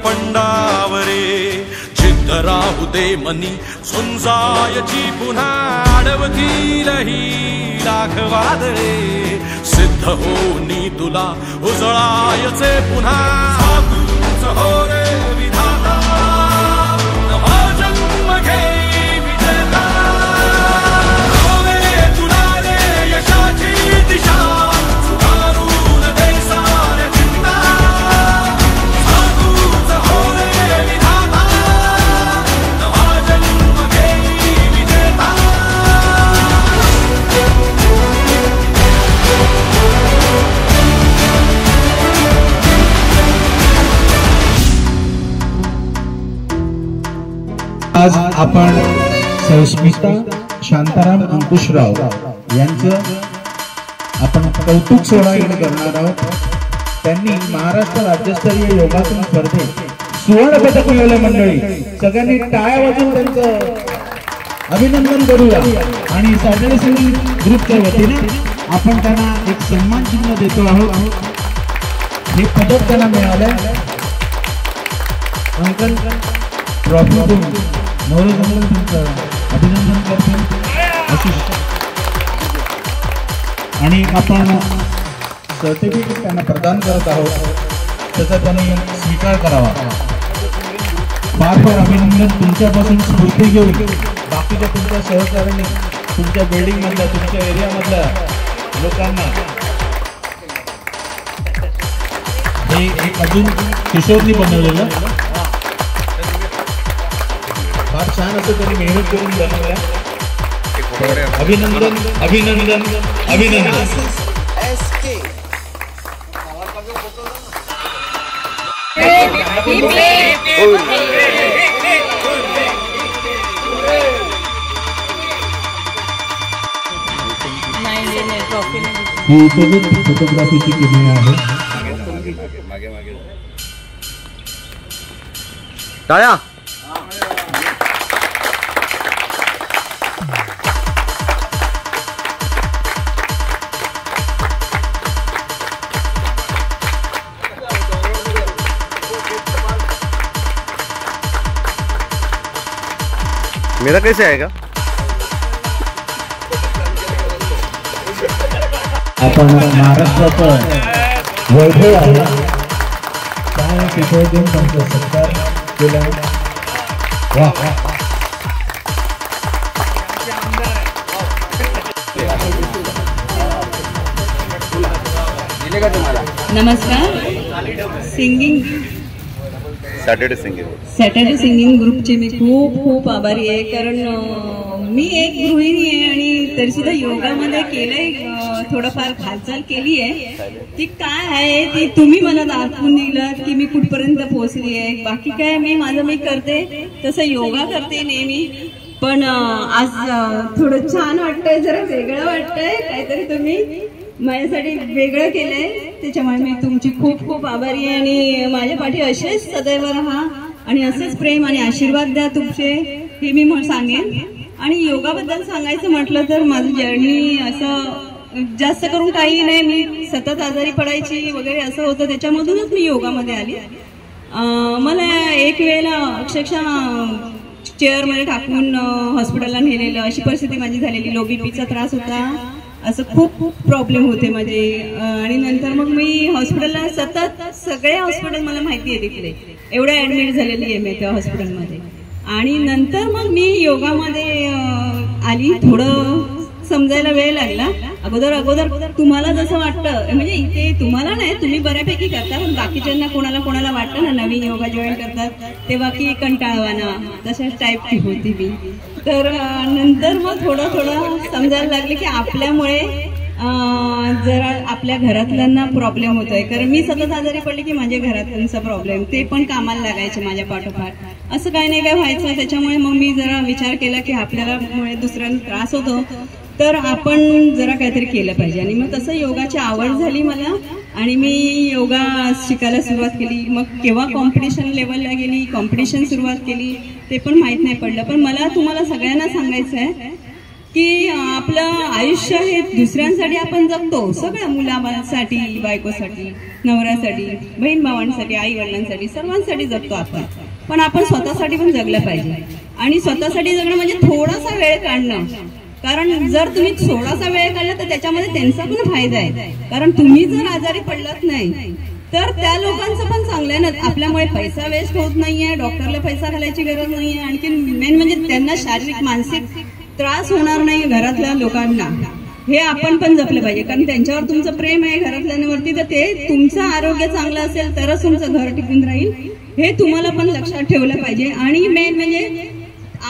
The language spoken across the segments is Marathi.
पंडावरे जिद्द राहू दे मनी झुंजायची पुन्हा अडवतील ही लाख वादळे सिद्ध होनी तुला उजळायचे पुन्हा साधूच हो रे विधाता नवा जन्म घे विजेता होवे तुला रे यशाची दिशा सुधारून दे साऱ्या चिंता साधूच हो रे विधाता नवा जन्म घे विजेता आज आपण सौस्मिता शांताराम अंकुशराव यांचं आपण कौतुक सोहळा करणार आहोत। त्यांनी महाराष्ट्र राज्यस्तरीय योगासन स्पर्धेत सुवर्ण पदक मिळवले। मंडळी सगळ्यांनी टाळ्या वाजवून त्यांचं अभिनंदन करूया आणि सॅटर्डे सिंगिंग ग्रुपच्या वतीने आपण त्यांना एक सन्मान चिन्ह देतो आहोत। हे पदक त्यांना मिळालंय। अंकल ट्रॉफी अभिनंदन करतो आणि आपण सर्टिफिकेट त्यांना प्रदान करत आहोत, त्याचा त्यांनी स्वीकार करावा। फार फार अभिनंदन। तुमच्यापासून स्फूर्ती घेऊन बाकीच्या तुमच्या सहकार्याने तुमच्या बिल्डिंग मधल्या तुमच्या एरियामधल्या लोकांना हे एक अजून किशोरनी बनवलेलं फार छान असं त्यांनी मेहनत करून बनवलं। अभिनंदन अभिनंदन अभिनंदन। ही फोटोग्राफीची किमया आहे। टाळ्या। मेरा कैसे आएगा? आपण महाराष्ट्राचं वैभव आहे काय तिथे देऊन त्यांचा सत्कार केला। वाह नमस्कार। सिंगिंग सॅटर्डे सिंगिंग ग्रुपचे मी खूप खूप आभारी आहे, कारण मी एक गृहिणी आहे आणि तरी सुद्धा योगामध्ये केलंय, थोडंफार हालचाल केली आहे। ती काय आहे ती तुम्ही मला दाखवून दिलं की मी कुठपर्यंत पोहोचली आहे। बाकी काय मी माझं मी करते तसं योगा करते नेहमी, पण आज थोडं छान वाटतंय, जरा वेगळं वाटतंय, काहीतरी तुम्ही माझ्यासाठी वेगळं केलंय, त्याच्यामुळे मी तुमची खूप खूप आभारी आहे। आणि माझ्या पाठी असेच सदैव राहा आणि असेच प्रेम आणि आशीर्वाद द्या तुमचे, हे मी सांगेन। आणि योगाबद्दल सांगायचं म्हटलं तर माझं जर्नी असं जास्त करून काही नाही, मी सतत आजारी पडायची वगैरे असं होतं, त्याच्यामधूनच मी योगामध्ये आली। मला एक वेळेला अक्षरशः चेअरमध्ये टाकून हॉस्पिटलला नेलेलं, अशी परिस्थिती माझी झालेली। लो बीपीचा त्रास होता, असं खूप खूप प्रॉब्लेम होते माझे। आणि नंतर मग मी हॉस्पिटलला सतत सगळे हॉस्पिटल मला माहिती आहे तिकडे, एवढं ऍडमिट झालेली आहे मी त्या हॉस्पिटलमध्ये। आणि नंतर मग मी योगामध्ये आली, थोडं समजायला वेळ लागला। अगोदर तुम्हाला जसं वाटतं, म्हणजे इथे तुम्हाला नाही, तुम्ही बऱ्यापैकी करता, पण बाकीच्यांना कोणाला वाटतं ना नवीन योगा जॉईन करतात तेव्हा की कंटाळवाना, तशाच टाईपची होती मी। तर नंतर मग थोडं समजायला लागले की आपल्यामुळे जरा आपल्या घरातल्यांना प्रॉब्लेम होतोय, कारण मी सतत आजारी पडले की माझ्या घरातल्यांचा प्रॉब्लेम, ते पण कामाला लागायचे माझ्या पाठोपाठ, असं काही नाही काय व्हायचं। त्याच्यामुळे मग मी जरा विचार केला की आपल्याला मुळे दुसऱ्यांना त्रास होतो, तर आपण जरा काहीतरी केलं पाहिजे। आणि मग तसं योगाची आवड झाली मला आणि मी योगा शिकायला सुरुवात केली। मग केव्हा कॉम्पिटिशन लेवलला गेली, कॉम्पिटिशन सुरुवात केली ते पण माहीत नाही पडलं। पण मला तुम्हाला सगळ्यांना सांगायचं आहे की आपलं आयुष्य हे दुसऱ्यांसाठी आपण जगतो, सगळ्या मुलांसाठी, बायकोसाठी, नवऱ्यासाठी, बहीण भावांसाठी, आई वडिलांसाठी, सर्वांसाठी जगतो आपण. पण आपण स्वतःसाठी पण जगलं पाहिजे. आणि स्वतःसाठी जगणं म्हणजे थोडासा वेळ काढणं. कारण जर तुम्ही थोडासा वेळ काढला तर त्याच्यामध्ये त्यांचा पण फायदा आहे. कारण तुम्ही जर आजारी पडलात नाही तर त्या लोकांचं पण चांगलं आहे ना. आपल्यामुळे पैसा वेस्ट होत नाहीये, डॉक्टरला पैसा घालायची गरज नाहीये. आणखी मेन म्हणजे त्यांना शारीरिक मानसिक त्रास होणार नाही घरातल्या लोकांना. हे आपण पण जपलं पाहिजे. कारण त्यांच्यावर तुमचं प्रेम आहे घरातल्यांवरती, तर ते तुमचं आरोग्य चांगलं असेल तरच तुमचं घर टिकून राहील. हे तुम्हाला पण लक्षात ठेवलं पाहिजे. आणि मेन म्हणजे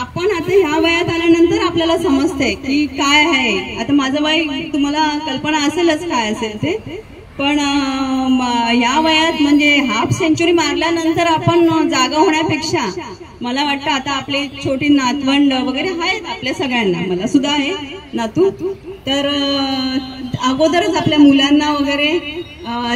आपण आता ह्या वयात आल्यानंतर आपल्याला समजते की काय आहे. आता माझं वय तुम्हाला कल्पना असेलच काय असेल ते. पण या वयात म्हणजे हाफ सेंचुरी मारल्यानंतर आपण जागा होण्यापेक्षा मला वाटतं आता आपले छोटी नातवंड वगैरे आहेत आपल्या सगळ्यांना, मला सुद्धा आहे नातू, तर अगोदरच आपल्या मुलांना वगैरे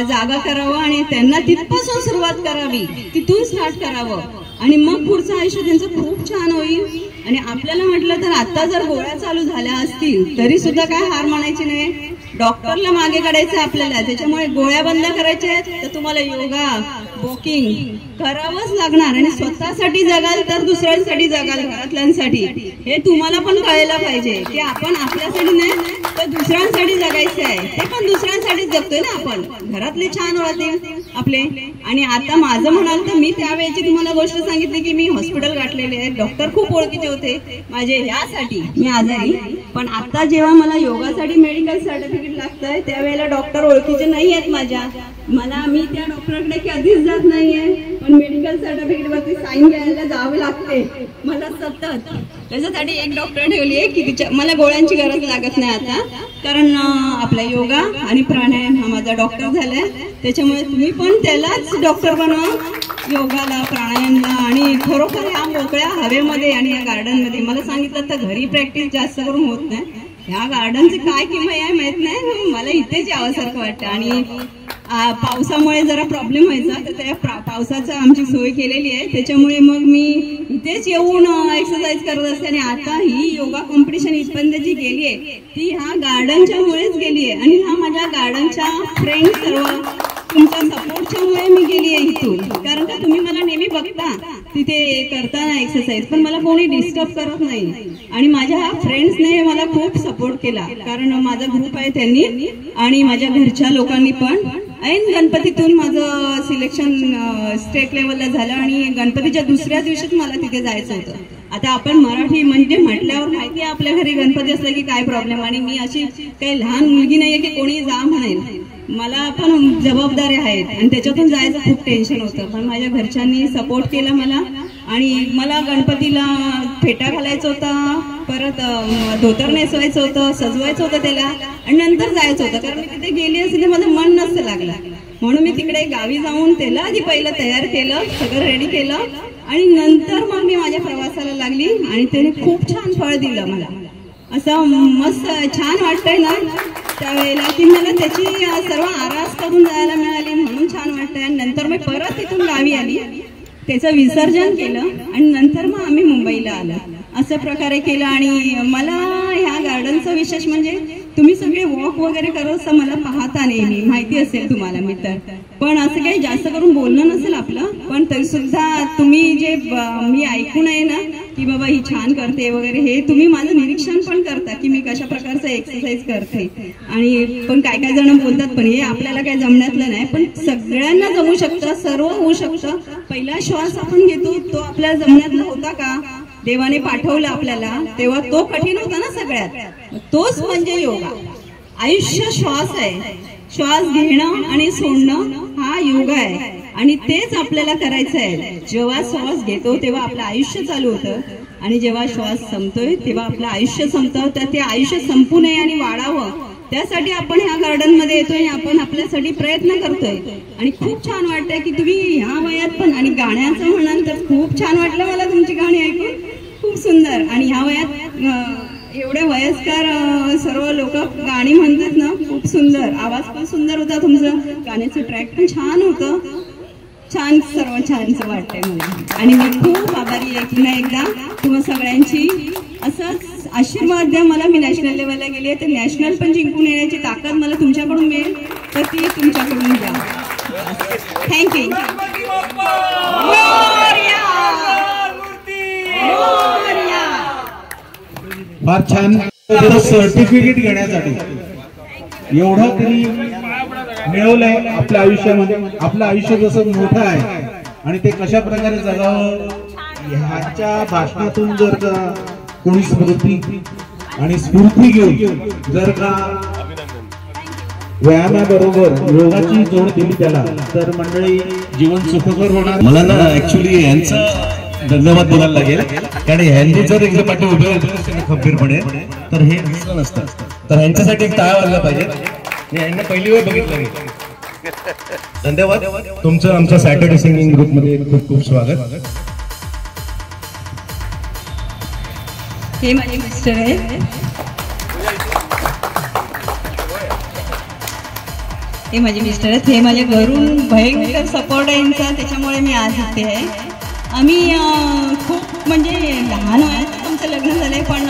जागा करावं आणि त्यांना तिथपासून सुरुवात करावी, तिथून स्टार्ट करावं आणि मग पुढचं आयुष्य त्यांचं खूप छान होईल. आणि आपल्याला म्हटलं तर आता जर गोळ्या चालू झाल्या असतील तरी सुद्धा काय हार मानायची नाही. डॉक्टरला मागे काढायचं आपल्याला, त्याच्यामुळे गोळ्या बंद करायच्या आहेत तर तुम्हाला योगा, वॉकिंग करावंच लागणार. आणि स्वतःसाठी जगाल तर दुसऱ्यांसाठी जगाल, घरातल्यांसाठी. हे तुम्हाला पण कळायला पाहिजे की आपण आपल्यासाठी नाही तर दुसऱ्यांसाठी जगायचं आहे. ते पण दुसऱ्यांसाठीच जगतोय ना आपण. घरातले छान राहते आपले. आणि आता माझं म्हणाल तर मी त्यावेळेची तुम्हाला गोष्ट सांगितली की मी हॉस्पिटल गाठलेले आहे. डॉक्टर खूप ओळखीचे होते माझे ह्यासाठी मी आजारी. पण आता जेव्हा मला योगासाठी मेडिकल सर्टिफिकेट लागतंय त्यावेळेला डॉक्टर ओळखीचे नाही आहेत माझ्या. मी त्या डॉक्टरकडे कधीच जात नाहीये. पण मेडिकल सर्टिफिकेट वरती साईन घ्यायला जावं लागते मला सतत. त्याच्यासाठी एक डॉक्टर ठेवली आहे की मला गोळ्यांची गरज लागत नाही आता. कारण आपला योगा आणि प्राणायाम हा माझा डॉक्टर झालाय. त्याच्यामुळे तुम्ही पण त्यालाच डॉक्टर बनवा, योगाला, प्राणायामला. आणि खरोखर ह्या मोकळ्या हवेमध्ये आणि या गार्डनमध्ये मला सांगितलं तर घरी प्रॅक्टिस जास्त करून होत नाही. ह्या गार्डनची काय किंमत आहे माहित नाही, मला इथेच यावंसारखं वाटतं. आणि पावसामुळे जरा प्रॉब्लेम व्हायचा तर त्या पावसाचं आमची सोय केलेली आहे. त्याच्यामुळे मग मी इथेच येऊन एक्सरसाइज करत असते. आणि आता ही योगा कॉम्पिटिशन इथपर्यंत जी गेली आहे ती ह्या गार्डनच्या मुळेच गेली आहे. आणि ह्या माझ्या गार्डनच्या फ्रेंड सर्व तुमच्या सपोर्टच्यामुळे मी गेली आहे इथून. कारण का तुम्ही मला नेहमी बघता तिथे करताना एक्सरसाइज, पण मला कोणी डिस्टर्ब करत नाही. आणि माझ्या फ्रेंड्सने मला खूप सपोर्ट केला. कारण माझा ग्रुप आहे त्यांनी आणि माझ्या घरच्या लोकांनी पण. ऐन गणपतीतून माझं सिलेक्शन स्टेट लेवलला झालं आणि गणपतीच्या दुसऱ्या दिवशीच मला तिथे जायचं होतं. आता आपण मराठी म्हणजे म्हटल्यावर माहिती आहे आपल्या घरी गणपती असला की काय प्रॉब्लेम. आणि मी अशी काही लहान मुलगी नाहीये की कोणी जा म्हणेल. मला पण जबाबदाऱ्या आहेत आणि त्याच्यातून जायचं खूप टेन्शन होतं. पण माझ्या घरच्यांनी सपोर्ट केला मला. आणि मला गणपतीला फेटा घालायचा होता, परत धोतर नेसवायचं होतं, सजवायचं होतं त्याला आणि नंतर जायचं होतं. कारण मी तिथे गेली असते तर माझं मन नसतं लागलं. म्हणून मी तिकडे गावी जाऊन त्याला आधी पहिलं तयार केलं, सगळं रेडी केलं आणि नंतर मग मी माझ्या प्रवासाला लागली. आणि त्याने खूप छान फळ दिलं मला. असं मस्त छान वाटतंय ना त्यावेळेला की मला त्याची सर्व आरास करून जायला मिळाली, म्हणून छान वाटतंय. आणि नंतर मी परत तिथून गावी आली, त्याचं विसर्जन केलं आणि नंतर मग आम्ही मुंबईला आलो. असं प्रकारे केलं. आणि मला ह्या गार्डनचं विशेष म्हणजे तुम्ही सगळे वॉक वगैरे करत असता मला पाहता नेहमी, माहिती असेल तुम्हाला मी तर. पण असं काही जास्त करून बोलणं नसेल आपलं, पण तरी सुद्धा तुम्ही जे मी ऐकून आहे ना की बाबा ही छान करते वगैरे, हे तुम्ही माझं निरीक्षण पण करता की मी कशा प्रकारचं एक्सरसाइज करते. आणि पण काय काय जण बोलतात पण हे आपल्याला काही जमण्यातलं नाही, पण सगळ्यांना जमू शकतं, सर्व होऊ शकतं. पहिला श्वास आपण घेतो तो आपल्याला जमण्यातला होता का? देवाने पाठवलं आपल्याला तेव्हा तो कठीण होता ना सगळ्यात. तोच म्हणजे योगा. आयुष्य श्वास आहे. श्वास घेणं आणि सोडणं हा योगा आहे. आणि तेच आपल्याला करायचं आहे. जेव्हा श्वास घेतो तेव्हा आपलं आयुष्य चालू होतं आणि जेव्हा श्वास संपतोय तेव्हा आपलं आयुष्य संपतं. तर ते आयुष्य संपू नये आणि वाढावं त्यासाठी आपण ह्या गार्डन मध्ये येतोय, आपण आपल्यासाठी प्रयत्न करतोय. आणि खूप छान वाटतंय की तुम्ही ह्या वयात पण. आणि गाण्याचं म्हणाल तर खूप छान वाटलं मला तुमची गाणी ऐकून, खूप सुंदर. आणि ह्या वयात एवढे वयस्कर सर्व लोक गाणी म्हणतात ना, खूप सुंदर. आवाज पण सुंदर होता तुमचं, गाण्याचं ट्रॅक पण छान होतं. छान, सर्व छानसं वाटतंय मला. आणि मी खूप आभारी आहे पुन्हा एकदा तुम्हा सगळ्यांची. असंच आशीर्वाद द्या मला. मी नॅशनल लेवलला गेली आहे तर नॅशनल पण जिंकून येण्याची ताकद मला तुमच्याकडून मिळेल तर ती तुमच्याकडून द्या. थँक्यू. फार छान. सर्टिफिकेट घेण्यासाठी एवढं तरी मिळवलंय आपल्या आयुष्यामध्ये. आपलं आयुष्य जसं मोठं आहे आणि ते कशा प्रकारे जगावं ह्याच्या भाषणातून जर का कोणी स्फूर्ती घेऊन जर का व्यायामाबरोबर योगाची जोड दिली त्याला तर मंडळी जीवन सुखकर होणार. मला ना ऍक्च्युली यांचा धन्यवाद बोलायला लागेल कारण ह्यांनी जर एकदा पाठी उभे होते खंबीरपणे तर हे असं नसतं. तर ह्यांच्यासाठी एक टाळ्या वाजल्या पाहिजे. मी यांना पहिली वेळ बघितलं. धन्यवाद. तुमचं आमच्या सॅटर्डे सिंगिंग ग्रुपमध्ये खूप खूप स्वागत. हे माझे मिस्टर आहेत. हे माझे मिस्टर आहेत. हे माझ्या घरून भयंकर सपोर्ट आहे यांचा त्याच्यामुळे मी आज इथे आहे. आम्ही खूप म्हणजे लहान वयात आमचं लग्न झालंय पण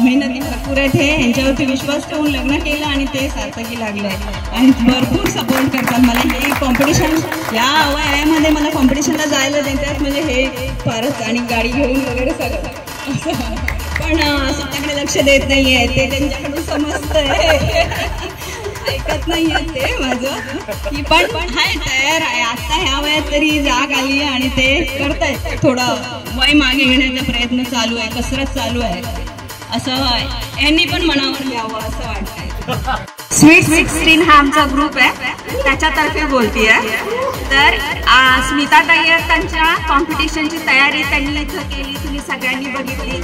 मेहनती भरपूर आहेत. हे यांच्यावरती विश्वास ठेवून लग्न केलं आणि ते सार्थकी लागलं आहे आणि भरपूर सपोर्ट करतात मला. हे कॉम्पिटिशन या वयामध्ये मला कॉम्पिटिशनला जायला देतात म्हणजे हे फारच. आणि गाडी घेऊन वगैरे सगळं पण स्वतःकडे लक्ष देत नाही आहे. ते त्यांच्याकडून समजतंय ऐकत नाही आहे ते माझं की पण हाय तयार आहे. आता ह्या वयात तरी जाग आली आहे आणि ते करतायत. थोडं वय मागे घेण्याचा प्रयत्न चालू आहे. कसरत चालू आहे. असं यांनी पण मनावर घ्यावं असं वाटतंय. स्वीट 16 हा आमचा ग्रुप आहे त्याच्यातर्फे बोलतीये. तर स्मिता ताई त्यांच्या कॉम्पिटिशनची तयारी त्यांनी इथं केली. तुम्ही सगळ्यांनी बघितली.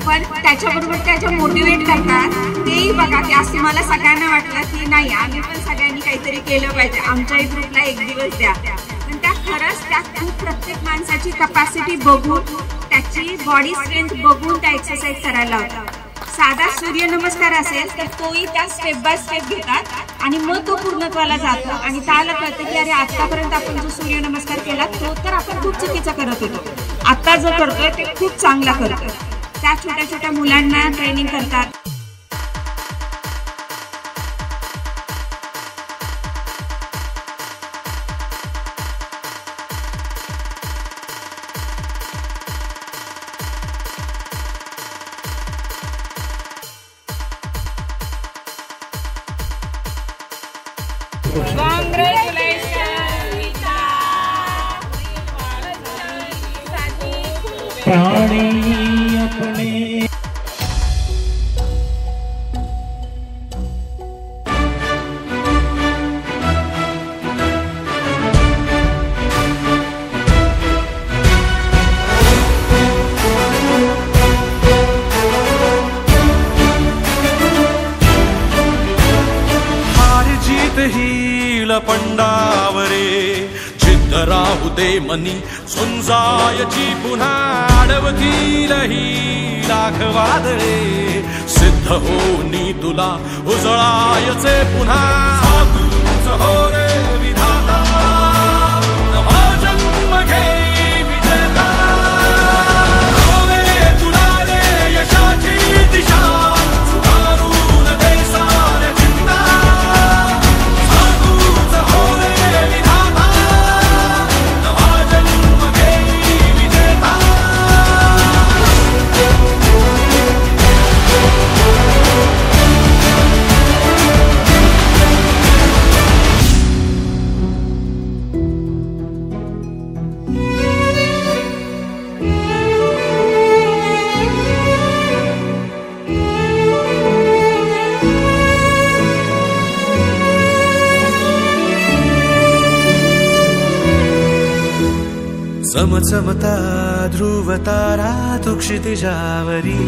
पण त्याच्याबरोबर त्याच्या मोटिवेट करतात तेही बघा की असं मला सगळ्यांना वाटलं की नाही आम्ही पण सगळ्यांनी काहीतरी केलं पाहिजे. आमच्याही ग्रुपला एक दिवस द्या. पण त्या खरंच त्या खूप प्रत्येक माणसाची कपॅसिटी बघून त्याची बॉडी स्ट्रेंथ बघून त्या एक्सरसाइज करायला होता. साधा सूर्यनमस्कार असेल तर तोही त्या स्टेप बाय स्टेप घेतात आणि मग तो पूर्णत्वाला जातो आणि त्याला कळतं की अरे आतापर्यंत आपण जो सूर्यनमस्कार केला तो तर आपण खूप चुकीचा करत होतो. आता जो करतोय ते खूप चांगला करतोय. त्या छोट्या छोट्या मुलांना ट्रेनिंग करतात. प्राणी अपने हार जीत ही लपंडावरे जिद्द राहू दे मनी झुंजायची पुन्हा अडवतील ही लाख वादळे सिद्ध होनी तुला उजळायचे पुन्हा साधूच हो रे विधाता नवा जन्म घे विजेता होवे तुला रे यशाची दिशा सुधारून दे साऱ्या चिंता साधूच हो रे विधाता नवा जन्म घे विजेता चमचमता ध्रुव तारा तू क्षितिजावरी